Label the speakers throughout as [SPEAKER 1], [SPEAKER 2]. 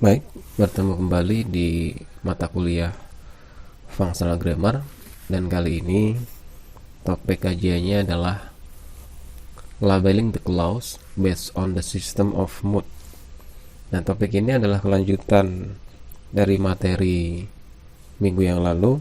[SPEAKER 1] Baik, bertemu kembali di mata kuliah Functional Grammar, dan kali ini topik kajiannya adalah Labeling the clause based on the system of mood. Nah, topik ini adalah kelanjutan dari materi minggu yang lalu,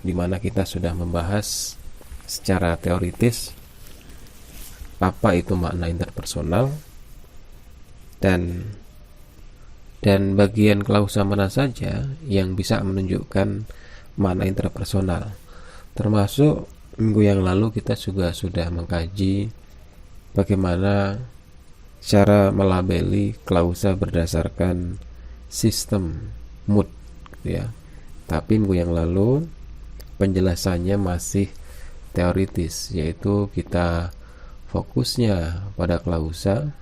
[SPEAKER 1] di mana kita sudah membahas secara teoritis apa itu makna interpersonal dan bagian klausa mana saja yang bisa menunjukkan makna interpersonal. Termasuk minggu yang lalu kita juga sudah mengkaji bagaimana cara melabeli klausa berdasarkan sistem mood, gitu ya. Tapi minggu yang lalu penjelasannya masih teoritis, yaitu kita fokusnya pada klausa.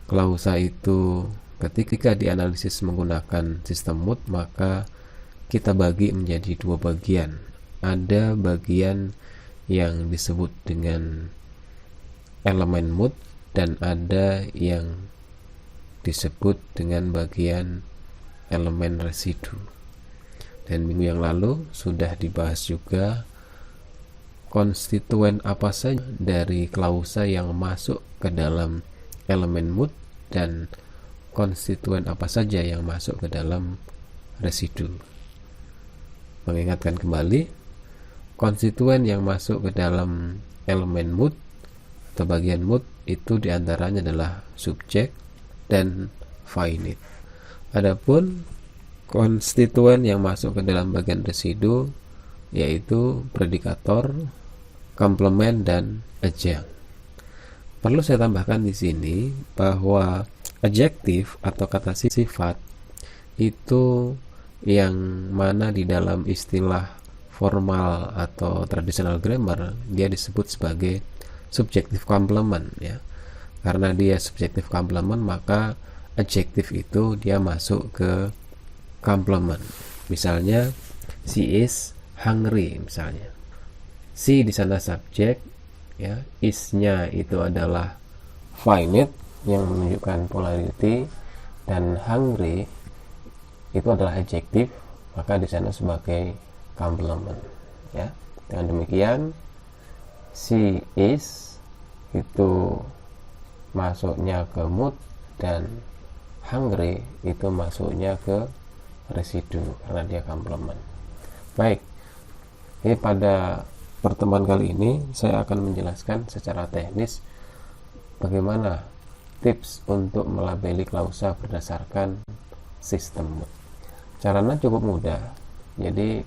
[SPEAKER 1] Klausa itu ketika dianalisis menggunakan sistem mood, maka kita bagi menjadi dua bagian. Ada bagian yang disebut dengan elemen mood dan ada yang disebut dengan bagian elemen residu. Dan minggu yang lalu sudah dibahas juga konstituen apa saja dari klausa yang masuk ke dalam elemen mood dan konstituen apa saja yang masuk ke dalam residu. Mengingatkan kembali, konstituen yang masuk ke dalam elemen mood atau bagian mood itu diantaranya adalah subjek dan finite. Adapun konstituen yang masuk ke dalam bagian residu yaitu predikator, komplement, dan adjunct. Perlu saya tambahkan di sini bahwa adjektif atau kata sifat itu yang mana di dalam istilah formal atau tradisional grammar dia disebut sebagai subjective complement, ya. Karena dia subjective complement, maka adjektif itu dia masuk ke complement. Misalnya she is hungry, misalnya. She di sana subjek, ya, is-nya itu adalah finite yang menunjukkan polarity, dan hungry itu adalah adjektif, maka di sana sebagai complement, ya. Dengan demikian she is itu masuknya ke mood dan hungry itu masuknya ke residu karena dia complement. Baik, ini pada pertemuan kali ini saya akan menjelaskan secara teknis bagaimana tips untuk melabeli klausa berdasarkan sistem mood. Caranya cukup mudah. Jadi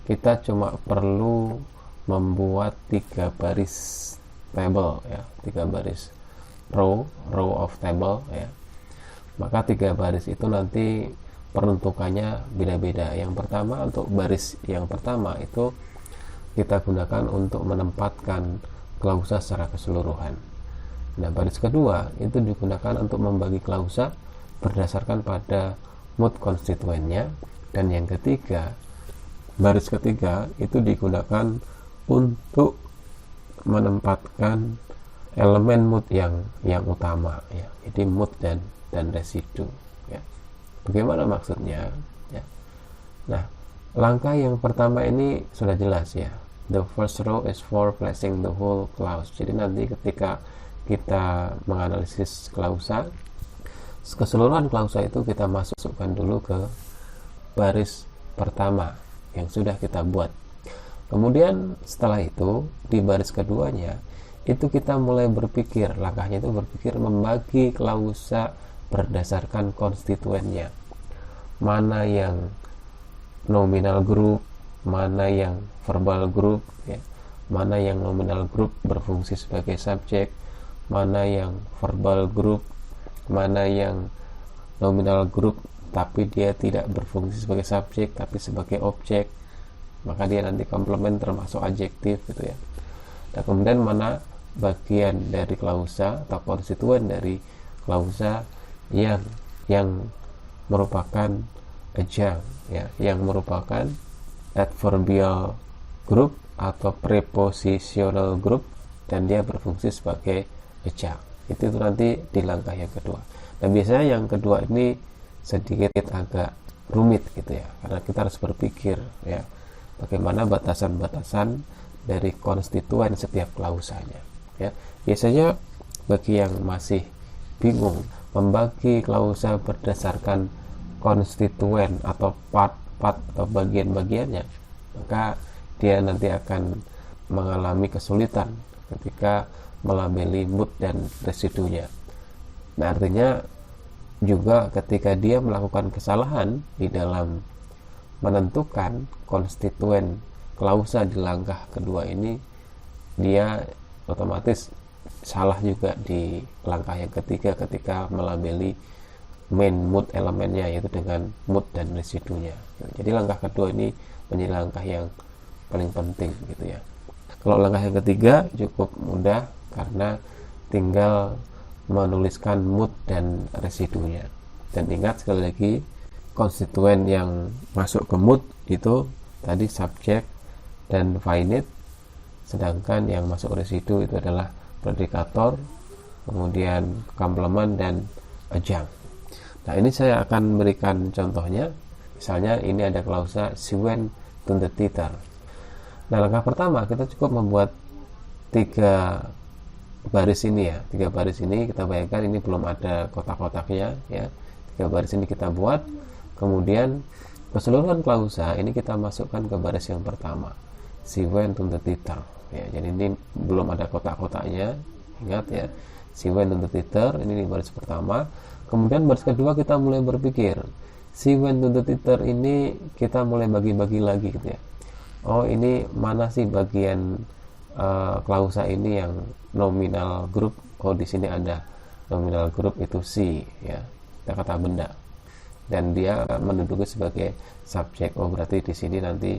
[SPEAKER 1] kita cuma perlu membuat 3 baris table, ya, 3 baris row of table, ya. Maka 3 baris itu nanti peruntukannya beda-beda. Yang pertama, untuk baris yang pertama itu kita gunakan untuk menempatkan klausa secara keseluruhan. Nah, baris kedua itu digunakan untuk membagi klausa berdasarkan pada mood konstituennya, dan yang ketiga, baris ketiga itu digunakan untuk menempatkan elemen mood yang utama, ya. Jadi mood dan residu, ya. Bagaimana maksudnya, ya? Nah, langkah yang pertama ini sudah jelas, ya. The first row is for placing the whole clause. Jadi nanti ketika kita menganalisis klausa, keseluruhan klausa itu kita masukkan dulu ke baris pertama yang sudah kita buat. Kemudian setelah itu di baris keduanya itu kita mulai berpikir, langkahnya itu berpikir membagi klausa berdasarkan konstituennya. Mana yang nominal group, mana yang verbal group, ya. Mana yang nominal group berfungsi sebagai subjek, mana yang verbal group, mana yang nominal group tapi dia tidak berfungsi sebagai subjek tapi sebagai objek, maka dia nanti komplement termasuk adjektif, gitu ya. Dan kemudian mana bagian dari klausa atau konstituen dari klausa yang merupakan adjunct, ya, yang merupakan adverbial group atau prepositional group dan dia berfungsi sebagai adjunct. Itu nanti di langkah yang kedua. Dan biasanya yang kedua ini sedikit agak rumit gitu ya, karena kita harus berpikir ya bagaimana batasan-batasan dari konstituen setiap klausanya ya. Biasanya bagi yang masih bingung membagi klausa berdasarkan konstituen atau part-part atau bagian-bagiannya, maka dia nanti akan mengalami kesulitan ketika melabeli mood dan residunya. Nah, artinya juga ketika dia melakukan kesalahan di dalam menentukan konstituen klausa di langkah kedua ini, dia otomatis salah juga di langkah yang ketiga ketika melabeli main mood elemennya, yaitu dengan mood dan residunya. Jadi langkah kedua ini menjadi langkah yang paling penting gitu ya. Kalau langkah yang ketiga cukup mudah karena tinggal menuliskan mood dan residunya. Dan ingat sekali lagi, konstituen yang masuk ke mood itu tadi subjek dan finite, sedangkan yang masuk residu itu adalah predikator, kemudian komplement dan adjunct. Nah, ini saya akan berikan contohnya. Misalnya ini ada klausa she went to the theater. Nah, langkah pertama kita cukup membuat 3 baris ini ya. 3 baris ini kita bayangkan ini belum ada kotak-kotaknya ya. 3 baris ini kita buat, kemudian keseluruhan klausa ini kita masukkan ke baris yang pertama, she went to the theater ya. Jadi ini belum ada kotak-kotaknya, ingat ya, she went to the theater, ini di baris pertama. Kemudian baris kedua kita mulai berpikir, she went to the theater ini kita mulai bagi-bagi lagi gitu ya. Oh, ini mana sih bagian klausa ini yang nominal group? Oh, di sini ada nominal group itu C ya, kata benda, dan dia menduduki sebagai subjek. Oh, berarti di sini nanti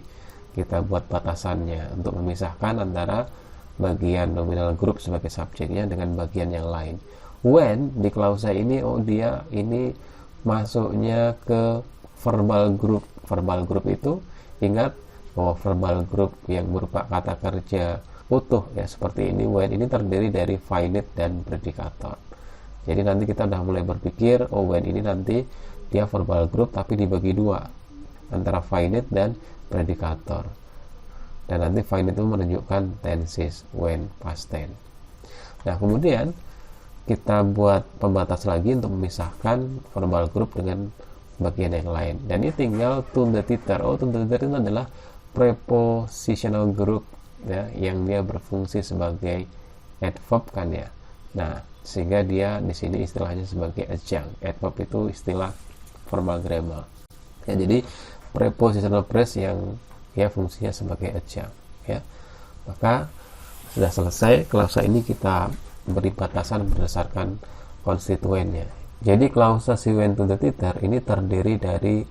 [SPEAKER 1] kita buat batasannya untuk memisahkan antara bagian nominal group sebagai subjeknya dengan bagian yang lain. When di klausa ini, oh dia ini masuknya ke verbal group. Verbal group itu ingat bahwa verbal group yang berupa kata kerja utuh ya seperti ini, when ini terdiri dari finite dan predikator. Jadi nanti kita udah mulai berpikir, oh when ini nanti dia verbal group tapi dibagi 2 antara finite dan predikator. Dan nanti finite itu menunjukkan tenses, when past tense. Nah, kemudian kita buat pembatas lagi untuk memisahkan verbal group dengan bagian yang lain. Dan ini tinggal to the theater. Oh, to the theater itu adalah prepositional group ya, yang dia berfungsi sebagai adverb kan ya. Nah, sehingga dia di sini istilahnya sebagai adjunct. Adverb itu istilah formal grammar. Ya, jadi prepositional phrase yang dia fungsinya sebagai adjunct ya. Maka sudah selesai klausa ini, kita beri batasan berdasarkan konstituennya. Jadi klausa she went to the theater ini terdiri dari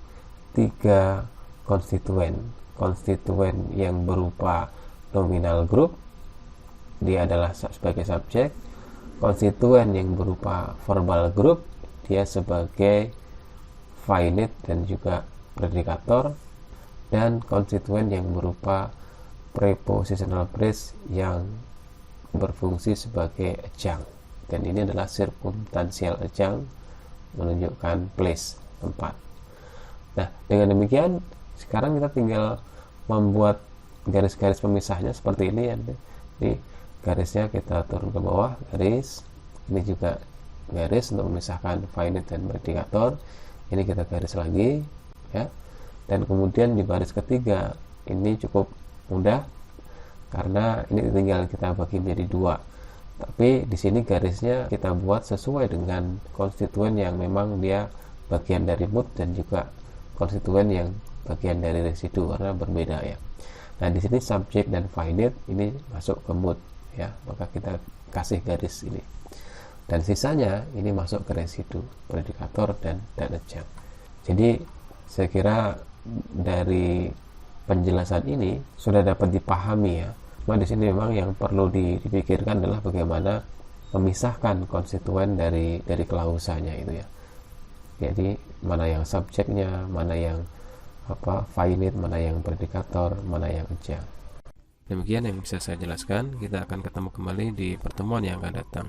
[SPEAKER 1] 3 konstituen. Konstituen yang berupa nominal group, dia adalah sebagai subjek. Konstituen yang berupa verbal group, dia sebagai finite dan juga predikator. Dan konstituen yang berupa prepositional phrase yang berfungsi sebagai adjunct, dan ini adalah circumstantial adjunct, menunjukkan place, tempat. Nah, dengan demikian sekarang kita tinggal membuat garis-garis pemisahnya seperti ini ya. Jadi garisnya kita turun ke bawah, garis ini juga garis untuk memisahkan finite dan predikator. Ini kita garis lagi ya. Dan kemudian di baris ketiga ini cukup mudah karena ini tinggal kita bagi menjadi 2. Tapi di sini garisnya kita buat sesuai dengan konstituen yang memang dia bagian dari mood dan juga konstituen yang bagian dari residu, karena berbeda ya. Nah, di sini subjek dan finite ini masuk ke mood ya, maka kita kasih garis ini. Dan sisanya ini masuk ke residu, predikator dan adjunct. Jadi saya kira dari penjelasan ini sudah dapat dipahami ya. Cuma di sini memang yang perlu dipikirkan adalah bagaimana memisahkan konstituen dari klausanya itu ya. Jadi mana yang subjeknya, mana yang finite, mana yang predikator, mana yang adjunct. Demikian yang bisa saya jelaskan. Kita akan ketemu kembali di pertemuan yang akan datang.